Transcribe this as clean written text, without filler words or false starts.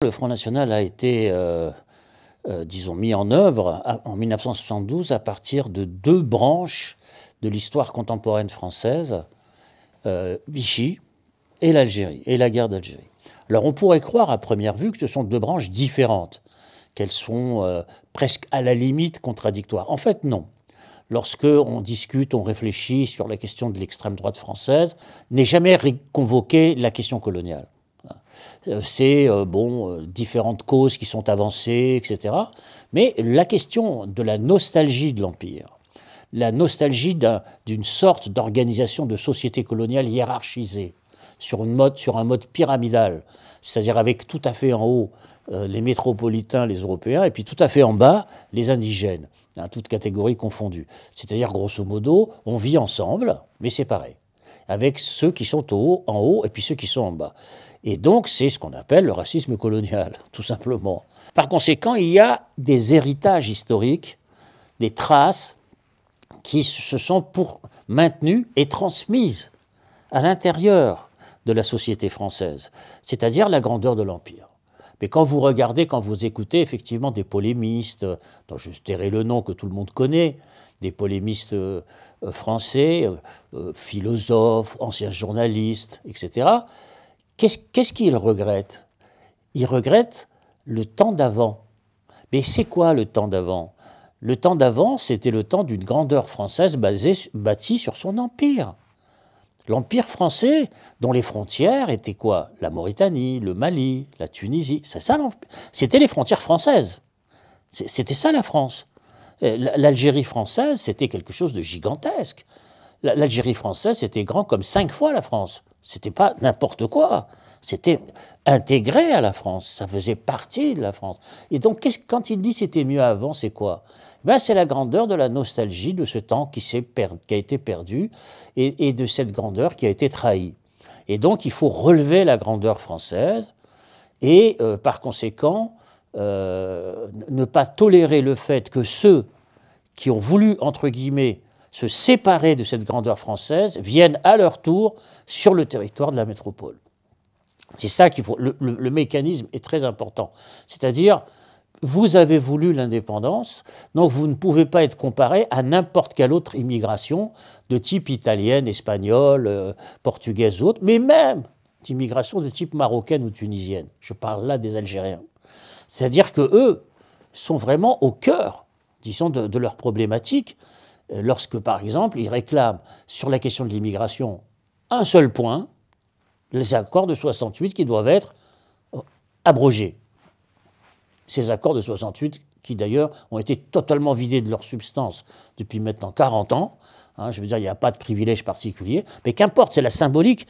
Le Front National a été, disons, mis en œuvre en 1972 à partir de deux branches de l'histoire contemporaine française, Vichy et l'Algérie, et la guerre d'Algérie. Alors on pourrait croire à première vue que ce sont deux branches différentes, qu'elles sont presque à la limite contradictoires. En fait, non. Lorsque on discute, on réfléchit sur la question de l'extrême droite française, n'est jamais convoquée la question coloniale. C'est différentes causes qui sont avancées, etc. Mais la question de la nostalgie de l'Empire, la nostalgie d'une sorte d'organisation de société coloniale hiérarchisée, sur un mode pyramidal, c'est-à-dire avec tout à fait en haut les métropolitains, les Européens, et puis tout à fait en bas les indigènes, toutes catégories confondues. C'est-à-dire, grosso modo, on vit ensemble, mais séparés, avec ceux qui sont en haut et puis ceux qui sont en bas. Et donc, c'est ce qu'on appelle le racisme colonial, tout simplement. Par conséquent, il y a des héritages historiques, des traces qui se sont maintenues et transmises à l'intérieur de la société française, c'est-à-dire la grandeur de l'Empire. Mais quand vous regardez, quand vous écoutez effectivement des polémistes, dont je tairai le nom que tout le monde connaît, des polémistes français, philosophes, anciens journalistes, etc., qu'est-ce qu'ils regrettent? Ils regrettent le temps d'avant. Mais c'est quoi le temps d'avant? Le temps d'avant, c'était le temps d'une grandeur française bâtie sur son empire. L'empire français, dont les frontières étaient quoi? La Mauritanie, le Mali, la Tunisie. C'est ça, c'était les frontières françaises. C'était ça la France. L'Algérie française, c'était quelque chose de gigantesque. L'Algérie française, c'était grand comme 5 fois la France. C'était pas n'importe quoi. C'était intégré à la France. Ça faisait partie de la France. Et donc, quand il dit c'était mieux avant, c'est quoi? C'est la grandeur de la nostalgie de ce temps qui a été perdu et de cette grandeur qui a été trahie. Et donc, il faut relever la grandeur française et, par conséquent, ne pas tolérer le fait que ceux qui ont voulu, entre guillemets, se séparer de cette grandeur française viennent à leur tour sur le territoire de la métropole. C'est ça qu'il faut. Le mécanisme est très important. C'est-à-dire, vous avez voulu l'indépendance, donc vous ne pouvez pas être comparé à n'importe quelle autre immigration de type italienne, espagnole, portugaise ou autre, mais même d'immigration de type marocaine ou tunisienne. Je parle là des Algériens. C'est-à-dire qu'eux sont vraiment au cœur, disons, de leur problématique, lorsque, par exemple, ils réclament sur la question de l'immigration un seul point, les accords de 68 qui doivent être abrogés. Ces accords de 68 qui, d'ailleurs, ont été totalement vidés de leur substance depuis maintenant 40 ans. Je veux dire, il n'y a pas de privilège particulier. Mais qu'importe, c'est la symbolique.